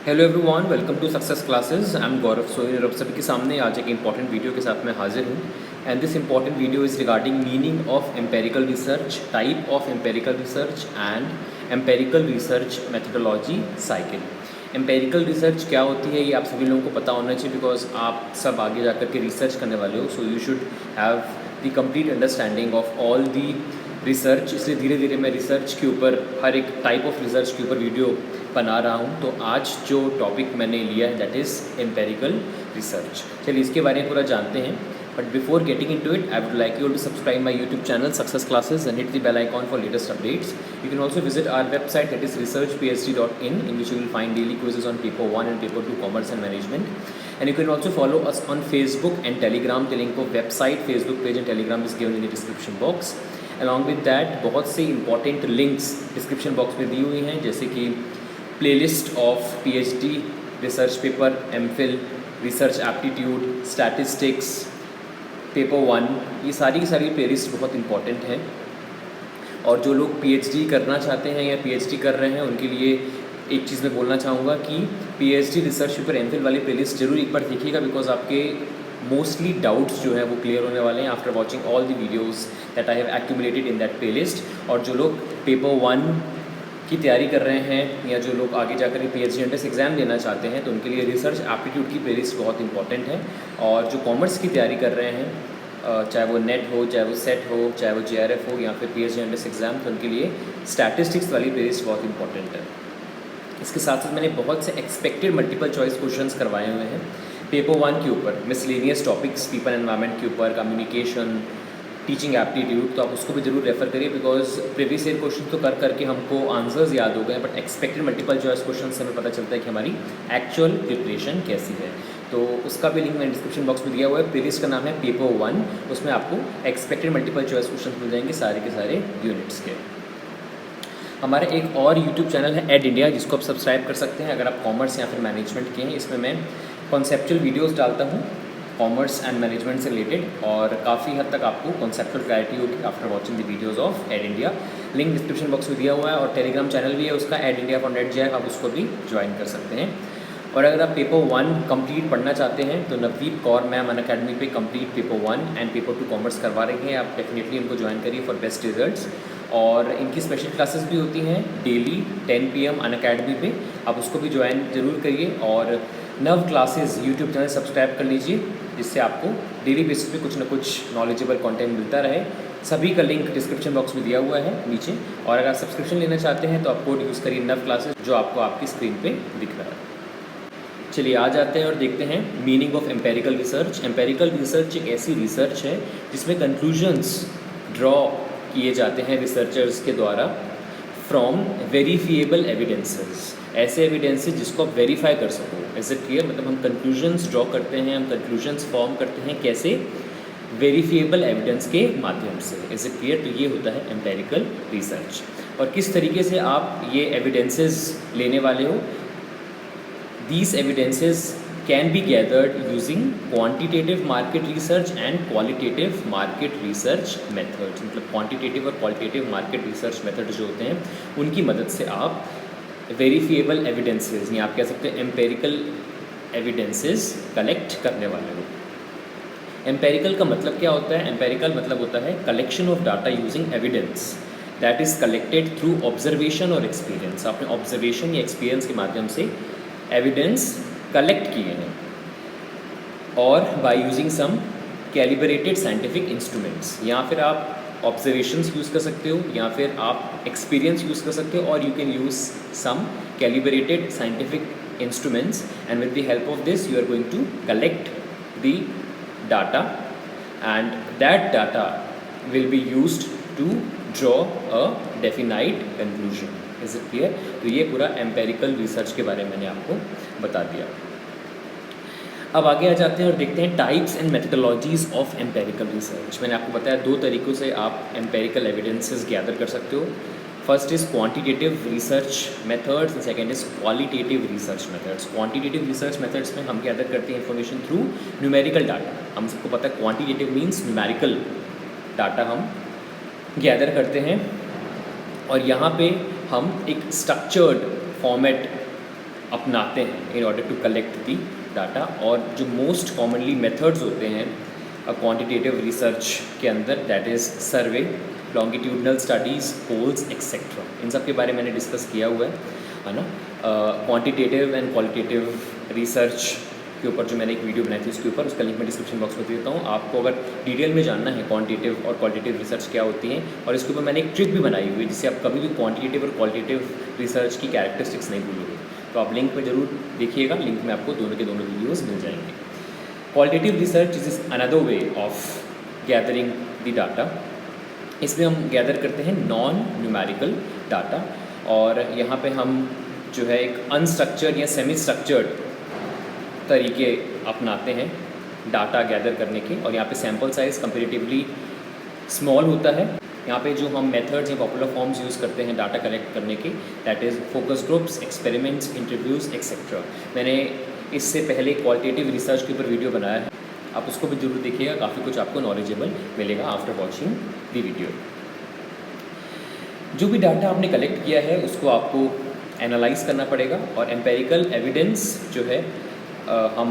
Hello everyone, welcome to success classes. I am Gaurav Soni और आप सभी के सामने आज एक इंपॉर्टेंट वीडियो के साथ मैं हाजिर हूँ। And this important video is regarding meaning of empirical research, type of empirical research and empirical research methodology cycle. Empirical research क्या होती है ये आप सभी लोगों को पता होना चाहिए, बिकॉज आप सब आगे जाकर के रिसर्च करने वाले हो। So you should have the complete understanding of all the research. इसलिए धीरे धीरे मैं रिसर्च के ऊपर, हर एक टाइप ऑफ रिसर्च के ऊपर वीडियो बना रहा हूँ। तो आज जो टॉपिक मैंने लिया है दैट इज़ एम्पेरिकल रिसर्च। चलिए इसके बारे में पूरा जानते हैं। But before getting into it, I would like you to subscribe my YouTube channel success classes and hit the bell icon for latest updates. You can also visit our website, that is researchphd.in, in which you will find daily quizzes on paper 1 and paper 2 commerce and management. And you can also follow us on Facebook and Telegram. The link of website, Facebook page and Telegram is given in the description box. Along with that, बहुत से important links description box में दी हुई हैं, जैसे कि playlist of PhD research paper, MPhil, research aptitude, statistics, paper 1, ये सारी की सारी प्लेलिस्ट बहुत इंपॉर्टेंट हैं। और जो लोग PhD करना चाहते हैं या PhD कर रहे हैं उनके लिए एक चीज़ मैं बोलना चाहूँगा कि PhD रिसर्च पेपर MPhil वाली प्लेलिस्ट जरूर एक बार देखिएगा, बिकॉज आपके मोस्टली डाउट्स जो है वो क्लियर होने वाले हैं after watching all the videos that I have accumulated in that playlist. और जो लोग पेपर 1 की तैयारी कर रहे हैं या जो लोग आगे जाकर PhD एंट्रेंस एग्ज़ाम देना चाहते हैं तो उनके लिए रिसर्च एप्टीट्यूड की प्लेलिस्ट बहुत इंपॉर्टेंट है। और जो कॉमर्स की तैयारी कर रहे हैं, चाहे वो नेट हो, चाहे वो सेट हो, चाहे वो JRF हो या फिर PhD एंट्रेंस एग्ज़ाम, तो उनके लिए स्टैटिस्टिक्स वाली प्लेलिस्ट बहुत इंपॉर्टेंट है। इसके साथ साथ मैंने बहुत से एक्सपेक्टेड मल्टीपल चॉइस क्वेश्चंस करवाए हुए हैं पेपर 1 के ऊपर, मिसलेनियस टॉपिक्स, पीपल एनवायरनमेंट के ऊपर, कम्युनिकेशन, टीचिंग एप्टीट्यूड। तो आप उसको भी ज़रूर रेफ़र करिए, बिकॉज प्रीवियस ईयर क्वेश्चन तो कर करके हमको आंसर्स याद हो गए, but expected multiple choice question से हमें पता चलता है कि हमारी एक्चुअल प्रिपरेशन कैसी है। तो उसका भी लिंक मैंने डिस्क्रिप्शन बॉक्स में दिया हुआ है। प्लेलिस्ट का नाम है पेपर 1, उसमें आपको एक्सपेक्टेड मल्टीपल चॉइस क्वेश्चन मिल जाएंगे सारे के सारे यूनिट्स के। हमारा एक और यूट्यूब चैनल है एड इंडिया, जिसको आप सब्सक्राइब कर सकते हैं अगर आप कॉमर्स या फिर मैनेजमेंट के हैं। इसमें मैं कॉन्सेप्चुअल वीडियोज़ डालता हूँ कॉमर्स एंड मैनेजमेंट से रिलेटेड, और काफ़ी हद तक आपको कॉन्सेप्चुअल क्लैरिटी होगी after watching the videos of Ed India. Link description box में दिया हुआ है। और टेलीग्राम चैनल भी है उसका, एड इंडिया फॉर नेट जे, आप उसको भी ज्वाइन कर सकते हैं। और अगर आप पेपर 1 कंप्लीट पढ़ना चाहते हैं तो नवदीप कौर मैम अनअकैडमी पे complete paper 1 and paper 2 commerce करवा रही हैं। आप डेफिनेटली इनको ज्वाइन करिए फॉर बेस्ट रिजल्ट्स। और इनकी स्पेशल क्लासेस भी होती हैं डेली 10 PM अनअकैडमी पे, आप उसको भी ज्वाइन ज़रूर करिए। और नव क्लासेस यूट्यूब चैनल सब्सक्राइब कर लीजिए, जिससे आपको डेली बेसिस पे कुछ ना कुछ नॉलेजेबल कंटेंट मिलता रहे। सभी का लिंक डिस्क्रिप्शन बॉक्स में दिया हुआ है नीचे। और अगर आप सब्सक्रिप्शन लेना चाहते हैं तो आप कोड यूज़ करिए नव क्लासेस, जो आपको आपकी स्क्रीन पे दिख रहा है। चलिए आ जाते हैं और देखते हैं meaning of empirical research. Empirical research एक ऐसी रिसर्च है जिसमें कंक्लूजन्स ड्रॉ किए जाते हैं रिसर्चर्स के द्वारा फ्रॉम वेरीफिएबल एविडेंसेस, ऐसे एविडेंसेस जिसको आप वेरीफाई कर सको। Is it clear? मतलब हम कंक्लूजन्स ड्रॉ करते हैं, हम कंक्लूजन्स फॉर्म करते हैं कैसे? वेरीफिएबल एविडेंस के माध्यम से। Is it clear? तो ये होता है एम्पेरिकल रिसर्च। और किस तरीके से आप ये एविडेंसेस लेने वाले हो? These evidences can be gathered using quantitative market research and qualitative market research methods। मतलब quantitative और qualitative market research methods जो होते हैं उनकी मदद से आप verifiable evidences, या आप कह सकते हैं empirical evidences कलेक्ट करने वाले हो। एम्पेरिकल का मतलब क्या होता है? एम्पेरिकल मतलब होता है collection of data using evidence that is collected through observation और एक्सपीरियंस। आपने ऑब्जर्वेशन या एक्सपीरियंस के माध्यम से एविडेंस कलेक्ट किए हैं, और by using some calibrated scientific instruments. या फिर आप ऑब्जर्वेशंस यूज़ कर सकते हो, या फिर आप एक्सपीरियंस यूज़ कर सकते हो, और you can use some calibrated scientific instruments, and with the help of this you are going to collect the data, and that data will be used to draw a definite conclusion. Is it clear? तो ये पूरा empirical research के बारे में मैंने आपको बता दिया। अब आगे आ जाते हैं और देखते हैं types and methodologies of empirical research. मैंने आपको बताया 2 तरीक़ों से आप एम्पेरिकल एविडेंसेस गैदर कर सकते हो। First is quantitative research methods and second is qualitative research methods. Quantitative research methods में हम गैदर करते हैं इन्फॉर्मेशन थ्रू न्यूमेरिकल डाटा। हम सबको पता है क्वांटिटेटिव मीन्स न्यूमेरिकल डाटा हम गैदर करते हैं, और यहाँ पे हम एक स्ट्रक्चर्ड फॉर्मेट अपनाते हैं in order to collect the data. और जो मोस्ट कॉमनली मेथड्स होते हैं क्वांटिटेटिव रिसर्च के अंदर, that is survey, longitudinal studies, polls etcetera, इन सब के बारे में मैंने डिस्कस किया हुआ है ना। क्वांटिटेटिव एंड क्वालिटेटिव रिसर्च के ऊपर जो मैंने एक वीडियो बनाई थी उसके ऊपर, उसका लिंक मैं डिस्क्रिप्शन बॉक्स में देता हूँ। आपको अगर डिटेल में जानना है क्वांटिटेटिव और क्वालिटेटिव रिसर्च क्या होती है, और इसके ऊपर मैंने एक ट्रिक भी बनाई हुई है जिससे आप कभी भी क्वांटिटेटिव और क्वालिटेटिव रिसर्च की कैरेक्टरिस्टिक्स नहीं भूलोगे। तो आप लिंक में ज़रूर देखिएगा, लिंक में आपको दोनों के दोनों वीडियोज़ मिल जाएंगे। Qualitative research is another way of gathering the data. इसमें हम गैदर करते हैं नॉन न्यूमेरिकल डाटा, और यहाँ पे हम जो है एक अनस्ट्रक्चर्ड या सेमी स्ट्रक्चर्ड तरीके अपनाते हैं डाटा गैदर करने के। और यहाँ पे सैम्पल साइज़ कंपेरेटिवली स्मॉल होता है। यहाँ पे जो हम मेथड्स या पॉपुलर फॉर्म्स यूज़ करते हैं डाटा कलेक्ट करने के, that is focus groups, experiments, interviews etcetera. मैंने इससे पहले क्वालिटेटिव रिसर्च के ऊपर वीडियो बनाया है, आप उसको भी जरूर देखिएगा, काफ़ी कुछ आपको नॉलेजेबल मिलेगा आफ्टर वॉचिंग द वीडियो। जो भी डाटा आपने कलेक्ट किया है उसको आपको एनालाइज करना पड़ेगा, और एम्पेरिकल एविडेंस जो है हम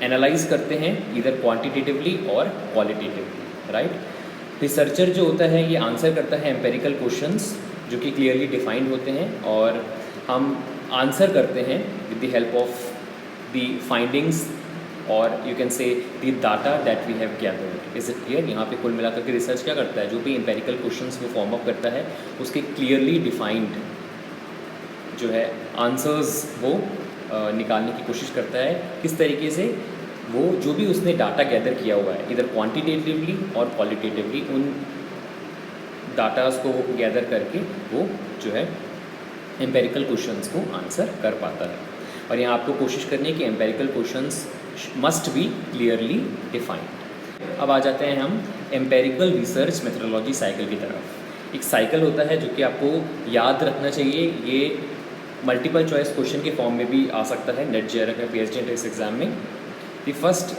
एनालाइज करते हैं इधर क्वांटिटेटिवली और क्वालिटेटिवली, राइट। रिसर्चर जो होता है ये आंसर करता है एम्पेरिकल क्वेश्चंस जो कि क्लियरली डिफाइंड होते हैं, और हम आंसर करते हैं with the help of the findings, और you can say the data that we have gathered. Is it clear? यहाँ पे कुल मिलाकर के रिसर्च क्या करता है, जो भी एम्पेरिकल क्वेश्चंस वो फॉर्म अप करता है उसके क्लियरली डिफाइंड जो है आंसर्स वो निकालने की कोशिश करता है। किस तरीके से? वो जो भी उसने डाटा गैदर किया हुआ है इधर क्वांटिटेटिवली और क्वालिटेटिवली, उन डाटाज को गैदर करके वो जो है एम्पेरिकल क्वेश्चंस को आंसर कर पाता है। और यहाँ आपको कोशिश करनी है कि empirical questions must be clearly defined. अब आ जाते हैं हम एम्पेरिकल रिसर्च मेथोडोलॉजी साइकिल की तरफ। एक साइकिल होता है जो कि आपको याद रखना चाहिए, ये मल्टीपल चॉइस क्वेश्चन के फॉर्म में भी आ सकता है नेट जेआरएफ में, पीएचडी एंट्रेंस एग्जाम में। The first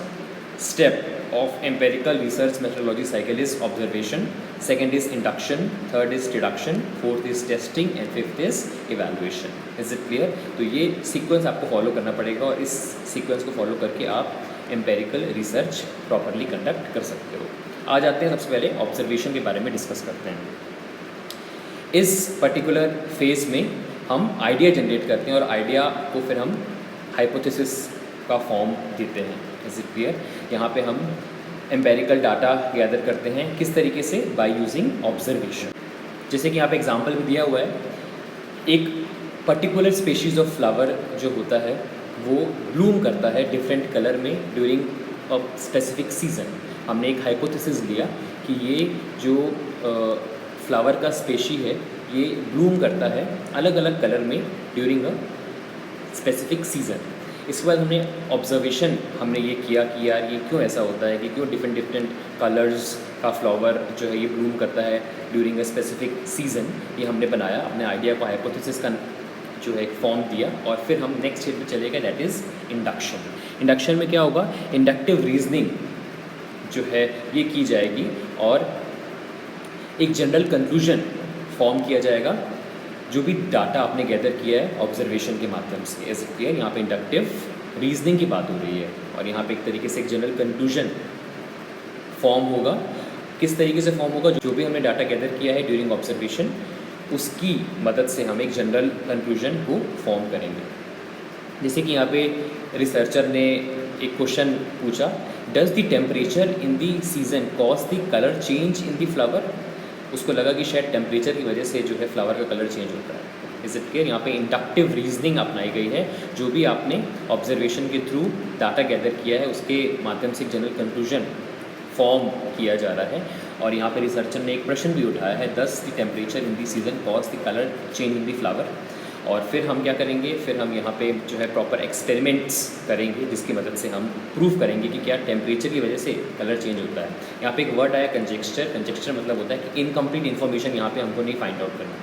step of empirical research methodology cycle is observation, second is induction, third is deduction, fourth is testing and fifth is evaluation. Is it clear? तो ये sequence आपको follow करना पड़ेगा, और इस sequence को follow करके आप एम्पेरिकल रिसर्च प्रॉपरली कंडक्ट कर सकते हो। आ जाते हैं सबसे पहले ऑब्जर्वेशन के बारे में डिस्कस करते हैं। इस पर्टिकुलर फेज में हम आइडिया जनरेट करते हैं, और आइडिया को फिर हम हाइपोथेसिस का फॉर्म देते हैं। Is it clear? यहाँ पे हम एम्पेरिकल डाटा गैदर करते हैं किस तरीके से? By using observation. जैसे कि यहाँ पे एग्जांपल भी दिया हुआ है, एक पर्टिकुलर स्पेशीज़ ऑफ फ्लावर जो होता है वो ब्लूम करता है डिफरेंट कलर में ड्यूरिंग अ स्पेसिफिक सीज़न। हमने एक हाइपोथेसिस लिया कि ये जो फ्लावर का स्पेशी है ये ब्लूम करता है अलग अलग कलर में ड्यूरिंग अ स्पेसिफिक सीज़न। इसके बाद हमने ऑब्जर्वेशन हमने ये किया कि यार ये क्यों ऐसा होता है कि क्यों डिफरेंट कलर्स का फ्लावर जो है ये ब्लूम करता है ड्यूरिंग अ स्पेसिफिक सीज़न। ये हमने बनाया, अपने आइडिया को हाइपोथेसिस का जो है एक फॉर्म दिया, और फिर हम नेक्स्ट स्टेप पे चले गए, दैट इज़ इंडक्शन। इंडक्शन में क्या होगा? इंडक्टिव रीजनिंग जो है ये की जाएगी, और एक जनरल कंक्लूजन फॉर्म किया जाएगा जो भी डाटा आपने गैदर किया है ऑब्जर्वेशन के माध्यम से। Is it clear? यहाँ पे इंडक्टिव रीजनिंग की बात हो रही है, और यहाँ पे एक तरीके से एक जनरल कंक्लूजन फॉर्म होगा। किस तरीके से फॉर्म होगा? जो भी हमने डाटा गैदर किया है ड्यूरिंग ऑब्जर्वेशन उसकी मदद से हम एक जनरल कंक्लूजन को फॉर्म करेंगे। जैसे कि यहाँ पे रिसर्चर ने एक क्वेश्चन पूछा, does the temperature in the season cause the colour change in the flower? उसको लगा कि शायद टेम्परेचर की वजह से जो है फ्लावर का कलर चेंज होता है। Is it clear? यहाँ पे इंडक्टिव रीजनिंग अपनाई गई है, जो भी आपने ऑब्जर्वेशन के थ्रू डाटा गैदर किया है उसके माध्यम से एक जनरल कंक्लूजन फॉर्म किया जा रहा है। और यहाँ पे रिसर्चर ने एक प्रश्न भी उठाया है, दस the temperature in the season cause the colour change in the flower. और फिर हम क्या करेंगे? फिर हम यहाँ पे जो है प्रॉपर एक्सपेरिमेंट्स करेंगे जिसकी मदद से हम प्रूव करेंगे कि क्या टेम्परेचर की वजह से कलर चेंज होता है। यहाँ पे एक वर्ड आया कंजेक्स्चर। कंजेक्स्चर मतलब होता है कि इनकम्प्लीट इन्फॉर्मेशन यहाँ पे हमको नहीं फाइंड आउट करना है,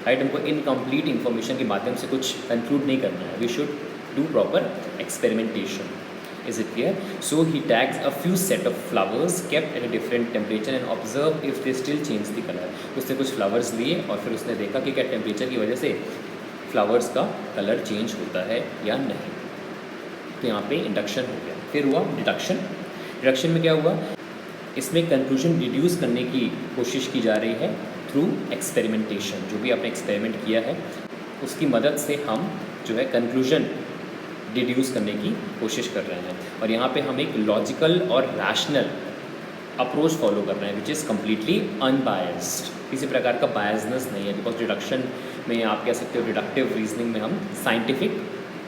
राइट। हमको इनकम्प्लीट इन्फॉर्मेशन के माध्यम से कुछ कंक्लूड नहीं करना है, we should do proper experimentation. Is it clear? So he tags a few set of flowers kept at a different temperature and observe if they still change the color. उसने कुछ flowers लिए और फिर उसने देखा कि क्या टेम्परेचर की वजह से फ्लावर्स का कलर चेंज होता है या नहीं। तो यहाँ पे इंडक्शन हो गया। फिर हुआ डिडक्शन। डिडक्शन में क्या हुआ, इसमें कंक्लूजन डिड्यूस करने की कोशिश की जा रही है थ्रू एक्सपेरिमेंटेशन। जो भी आपने एक्सपेरिमेंट किया है उसकी मदद से हम जो है कंक्लूजन डिड्यूस करने की कोशिश कर रहे हैं। और यहाँ पे हम एक लॉजिकल और रैशनल अप्रोच फॉलो कर रहे हैं विच इज़ कम्प्लीटली अनबायस्ड। किसी प्रकार का बायसनेस नहीं है, बिकॉज डिडक्शन में आप कह सकते हो डिडक्टिव रीजनिंग में हम साइंटिफिक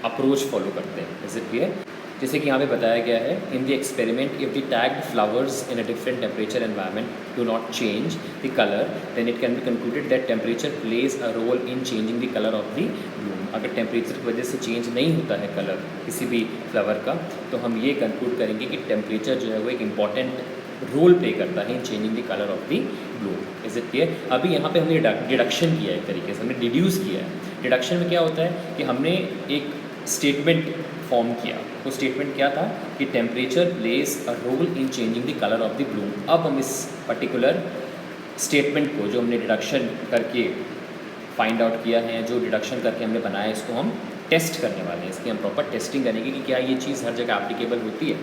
अप्रोच फॉलो करते हैं। Is it clear? जैसे कि यहाँ पे बताया गया है, in the experiment if the tagged flowers in a different temperature environment do not change the colour then it can be concluded that temperature plays a role in changing the colour of the bloom. अगर temperature की वजह से change नहीं होता है colour किसी भी flower का, तो हम ये कंक्लूड करेंगे कि टेम्परेचर जो है वो एक इम्पॉर्टेंट रोल प्ले करता है इन changing the colour of the Bloom. Is it clear? अभी यहाँ पे हमने डिडक्शन किया है, एक तरीके से हमने डिड्यूस किया है। डिडक्शन में क्या होता है कि हमने एक स्टेटमेंट फॉर्म किया। वो स्टेटमेंट क्या था कि temperature plays a role in changing the colour of the bloom. अब हम इस पर्टिकुलर स्टेटमेंट को जो हमने डिडक्शन करके फाइंड आउट किया है, जो डिडक्शन करके हमने बनाया, इसको हम टेस्ट करने वाले हैं। इसकी हम प्रॉपर टेस्टिंग करेंगे कि क्या ये चीज़ हर जगह एप्लीकेबल होती है।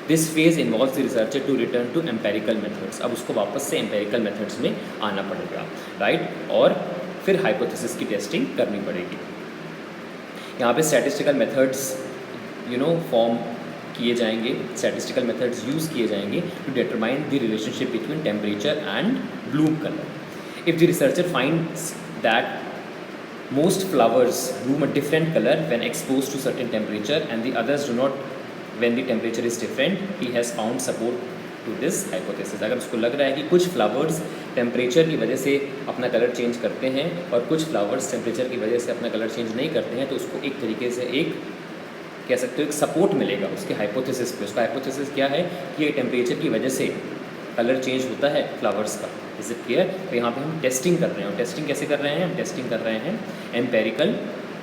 This phase involves the researcher to return to empirical methods. अब उसको वापस से एम्पेरिकल मेथड्स में आना पड़ेगा, राइट? और फिर हाइपोथेसिस की टेस्टिंग करनी पड़ेगी। यहाँ पे स्टैटिस्टिकल मेथड्स फॉर्म किए जाएंगे, स्टैटिस्टिकल मेथड्स यूज़ किए जाएंगे to determine the relationship between temperature and bloom colour. If the researcher finds that most flowers bloom a different colour when expose to certain temperature and the others do not when the temperature is different, he has found support to this hypothesis. अगर उसको लग रहा है कि कुछ flowers temperature की वजह से अपना कलर चेंज करते हैं और कुछ फ्लावर्स टेम्परेचर की वजह से अपना कलर चेंज नहीं करते हैं, तो उसको एक तरीके से एक कह सकते हो एक सपोर्ट मिलेगा उसके हाइपोथेसिस पे। उसका हाइपोथेसिस क्या है कि ये टेम्परेचर की वजह से कलर चेंज होता है फ्लावर्स का। Is it clear? तो यहाँ पे हम टेस्टिंग कर रहे हैं। और टेस्टिंग कैसे कर रहे हैं? हम टेस्टिंग कर रहे हैं एम्पेरिकल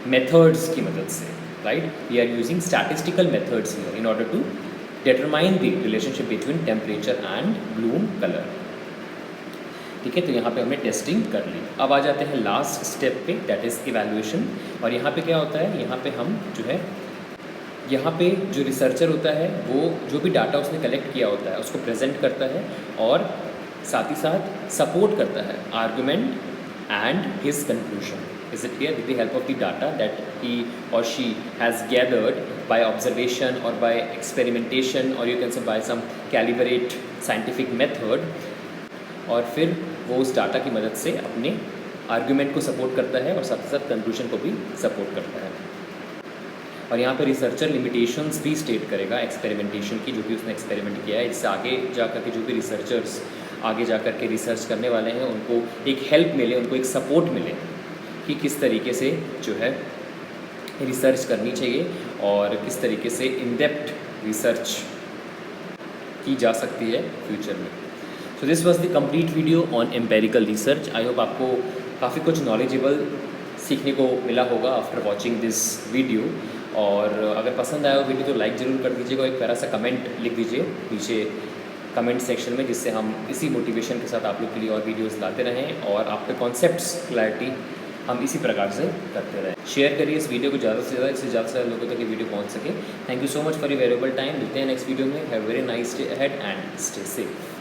मेथड्स की मदद से, right? We are using statistical methods here in order to determine the relationship between temperature and bloom color। ठीक है, तो यहाँ पे हमने टेस्टिंग कर ली। अब आ जाते हैं लास्ट स्टेप पे, दैट इज़ इवैल्यूएशन। और यहाँ पे क्या होता है, यहाँ पे हम जो है यहाँ पे जो रिसर्चर होता है वो जो भी डाटा उसने कलेक्ट किया होता है उसको प्रेजेंट करता है और साथ ही साथ सपोर्ट करता है argument and his conclusion. Is it clear? With the help of the data that he or she has gathered by observation or by experimentation or you can say by some calibrate scientific method, और फिर वो उस data की मदद से अपने argument को support करता है और साथ ही साथ कंक्लूजन को भी सपोर्ट करता है। और यहाँ पर रिसर्चर लिमिटेशंस भी स्टेट करेगा एक्सपेरिमेंटेशन की, जो भी उसने एक्सपेरिमेंट किया है। इससे आगे जा कर के जो भी रिसर्चर्स आगे जा कर के रिसर्च करने वाले हैं उनको एक हेल्प मिले, उनको एक सपोर्ट मिले कि किस तरीके से जो है रिसर्च करनी चाहिए और किस तरीके से इन डेप्थ रिसर्च की जा सकती है फ्यूचर में। So this was the complete video on empirical research. I hope आपको काफ़ी कुछ नॉलेजेबल सीखने को मिला होगा आफ्टर वॉचिंग दिस वीडियो। और अगर पसंद आया हो वीडियो तो लाइक ज़रूर कर दीजिएगा, एक प्यारा सा कमेंट लिख दीजिए नीचे कमेंट सेक्शन में, जिससे हम इसी मोटिवेशन के साथ आप लोग के लिए और वीडियोज़ लाते रहें और आप पे कॉन्सेप्ट्स क्लैरिटी हम इसी प्रकार से करते रहें। शेयर करिए इस वीडियो को ज़्यादा से ज़्यादा, इससे ज़्यादा से ज़्यादा लोगों तक ये वीडियो पहुंच सके। Thank you so much for your valuable time. मिलते हैं नेक्स्ट वीडियो में। Have very nice day ahead and stay safe.